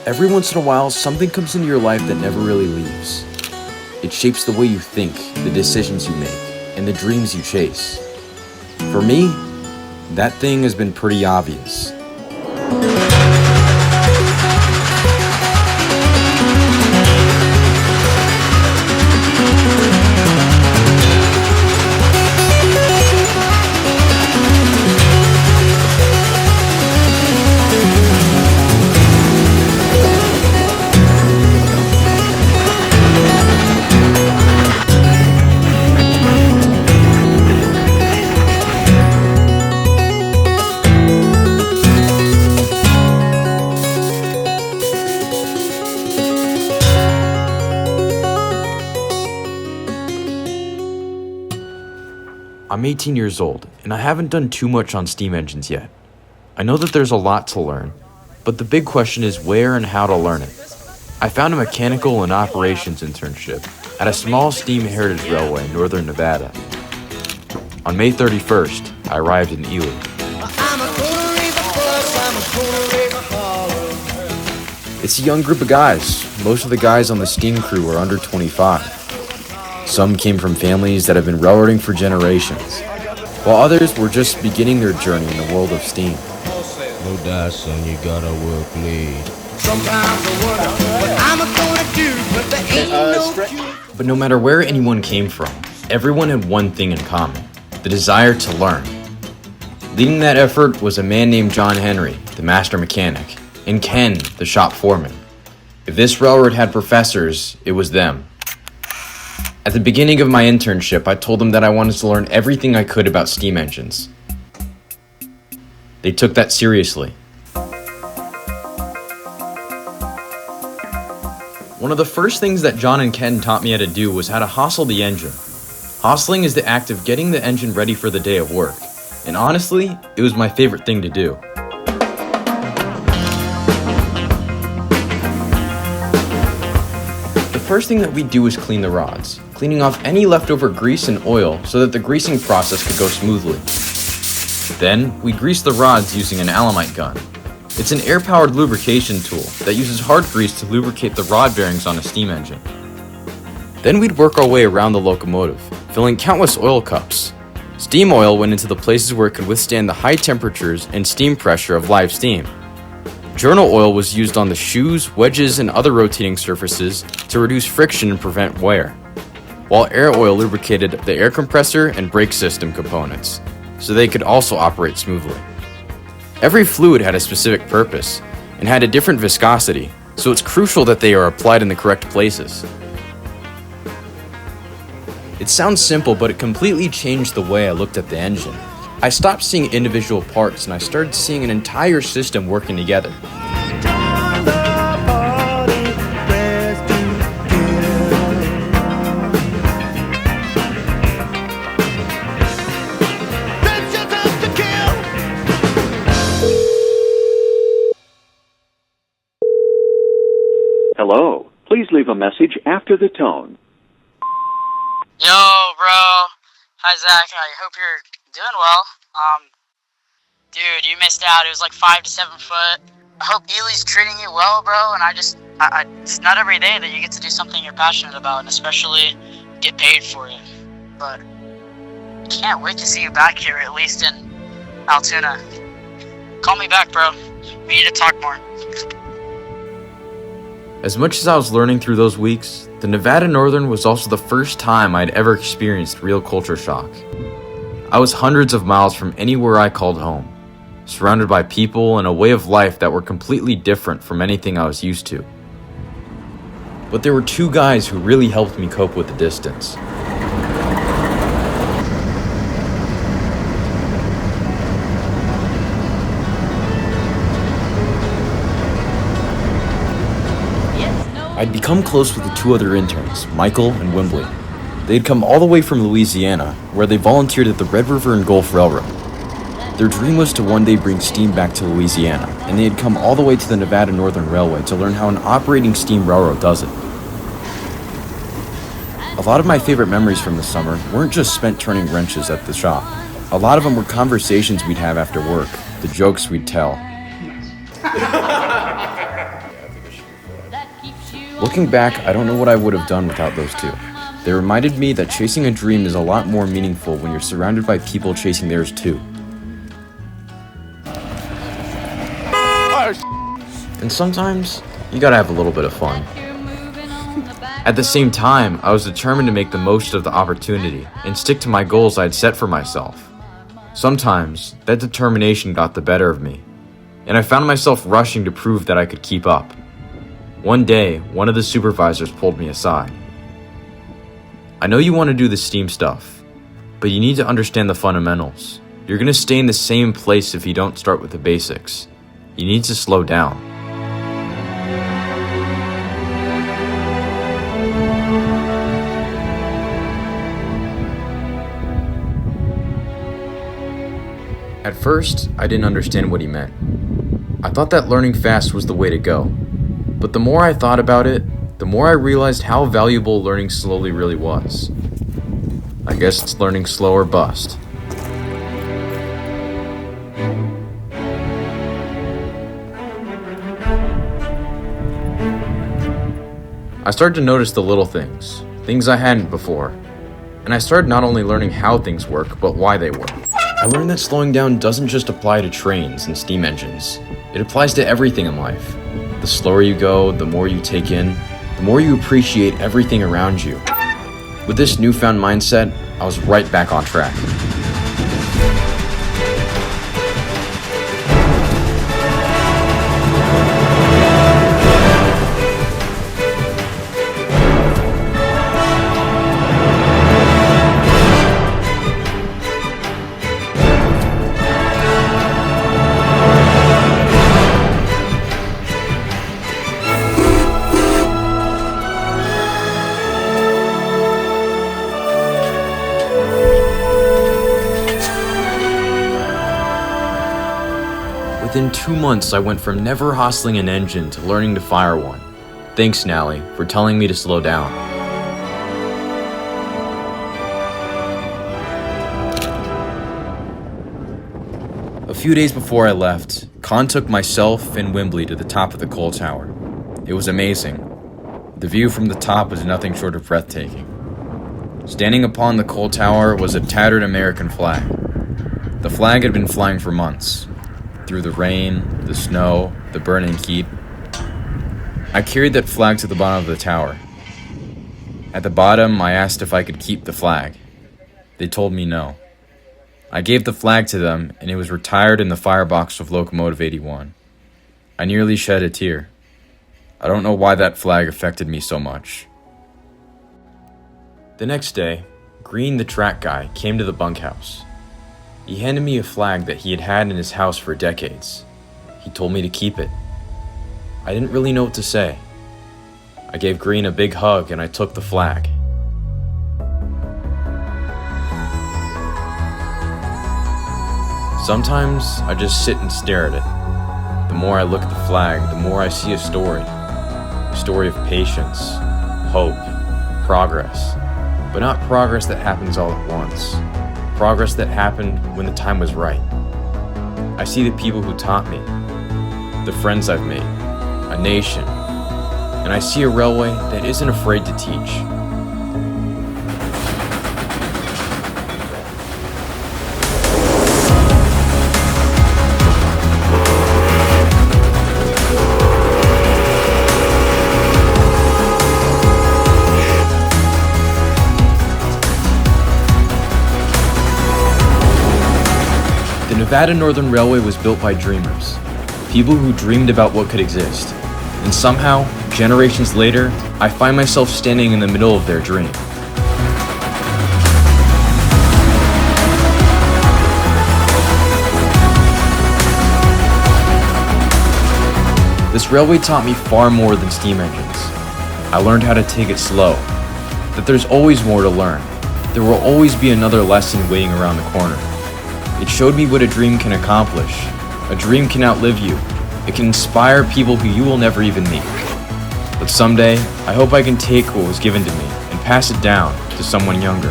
Every once in a while, something comes into your life that never really leaves. It shapes the way you think, the decisions you make, and the dreams you chase. For me, that thing has been pretty obvious. I'm 18 years old, and I haven't done too much on steam engines yet. I know that there's a lot to learn, but the big question is where and how to learn it. I found a mechanical and operations internship at a small steam heritage railway in northern Nevada. On May 31st, I arrived in Ely. It's a young group of guys. Most of the guys on the steam crew are under 25. Some came from families that have been railroading for generations, while others were just beginning their journey in the world of steam. No die, son, you gotta work late. Sometimes I wonder what I'm gonna do, but there ain't no cure. But no matter where anyone came from, everyone had one thing in common: the desire to learn. Leading that effort was a man named John Henry, the master mechanic, and Ken, the shop foreman. If this railroad had professors, it was them. At the beginning of my internship, I told them that I wanted to learn everything I could about steam engines. They took that seriously. One of the first things that John and Ken taught me how to do was how to hostle the engine. Hostling is the act of getting the engine ready for the day of work, and honestly, it was my favorite thing to do. The first thing that we do is clean the rods, cleaning off any leftover grease and oil so that the greasing process could go smoothly. Then, we grease the rods using an Alamite gun. It's an air-powered lubrication tool that uses hard grease to lubricate the rod bearings on a steam engine. Then we'd work our way around the locomotive, filling countless oil cups. Steam oil went into the places where it could withstand the high temperatures and steam pressure of live steam. Journal oil was used on the shoes, wedges, and other rotating surfaces to reduce friction and prevent wear, while air oil lubricated the air compressor and brake system components, so they could also operate smoothly. Every fluid had a specific purpose and had a different viscosity, so it's crucial that they are applied in the correct places. It sounds simple, but it completely changed the way I looked at the engine. I stopped seeing individual parts and I started seeing an entire system working together. Hello. Please leave a message after the tone. Yo, bro. Hi, Zach. I hope you're doing well. Dude, you missed out. It was like 5 to 7 foot. I hope Ely's treating you well, bro. And it's not every day that you get to do something you're passionate about, and especially get paid for it. But I can't wait to see you back here, at least in Altoona. Call me back, bro. We need to talk more. As much as I was learning through those weeks, the Nevada Northern was also the first time I'd ever experienced real culture shock. I was hundreds of miles from anywhere I called home, surrounded by people and a way of life that were completely different from anything I was used to. But there were two guys who really helped me cope with the distance. I'd become close with the two other interns, Michael and Wimbley. They'd come all the way from Louisiana, where they volunteered at the Red River and Gulf Railroad. Their dream was to one day bring steam back to Louisiana, and they had come all the way to the Nevada Northern Railway to learn how an operating steam railroad does it. A lot of my favorite memories from the summer weren't just spent turning wrenches at the shop. A lot of them were conversations we'd have after work, the jokes we'd tell. Looking back, I don't know what I would have done without those two. They reminded me that chasing a dream is a lot more meaningful when you're surrounded by people chasing theirs too. And sometimes, you gotta have a little bit of fun. At the same time, I was determined to make the most of the opportunity and stick to my goals I'd set for myself. Sometimes, that determination got the better of me, and I found myself rushing to prove that I could keep up. One day, one of the supervisors pulled me aside. I know you want to do the STEAM stuff, but you need to understand the fundamentals. You're going to stay in the same place if you don't start with the basics. You need to slow down. At first, I didn't understand what he meant. I thought that learning fast was the way to go. But the more I thought about it, the more I realized how valuable learning slowly really was. I guess it's learning slow or bust. I started to notice the little things I hadn't before. And I started not only learning how things work, but why they work. I learned that slowing down doesn't just apply to trains and steam engines. It applies to everything in life. The slower you go, the more you take in, the more you appreciate everything around you. With this newfound mindset, I was right back on track. Within 2 months, I went from never hustling an engine to learning to fire one. Thanks, Nally, for telling me to slow down. A few days before I left, Con took myself and Wimbley to the top of the coal tower. It was amazing. The view from the top was nothing short of breathtaking. Standing upon the coal tower was a tattered American flag. The flag had been flying for months. Through the rain, the snow, the burning heat. I carried that flag to the bottom of the tower. At the bottom, I asked if I could keep the flag. They told me no. I gave the flag to them, and it was retired in the firebox of Locomotive 81. I nearly shed a tear. I don't know why that flag affected me so much. The next day, Green, the track guy, came to the bunkhouse. He handed me a flag that he had had in his house for decades. He told me to keep it. I didn't really know what to say. I gave Green a big hug and I took the flag. Sometimes I just sit and stare at it. The more I look at the flag, the more I see a story. A story of patience, hope, progress. But not progress that happens all at once. Progress that happened when the time was right. I see the people who taught me, the friends I've made, a nation, and I see a railway that isn't afraid to teach. The Nevada Northern Railway was built by dreamers, people who dreamed about what could exist. And somehow, generations later, I find myself standing in the middle of their dream. This railway taught me far more than steam engines. I learned how to take it slow, that there's always more to learn. There will always be another lesson waiting around the corner. It showed me what a dream can accomplish. A dream can outlive you. It can inspire people who you will never even meet. But someday, I hope I can take what was given to me and pass it down to someone younger.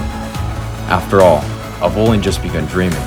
After all, I've only just begun dreaming.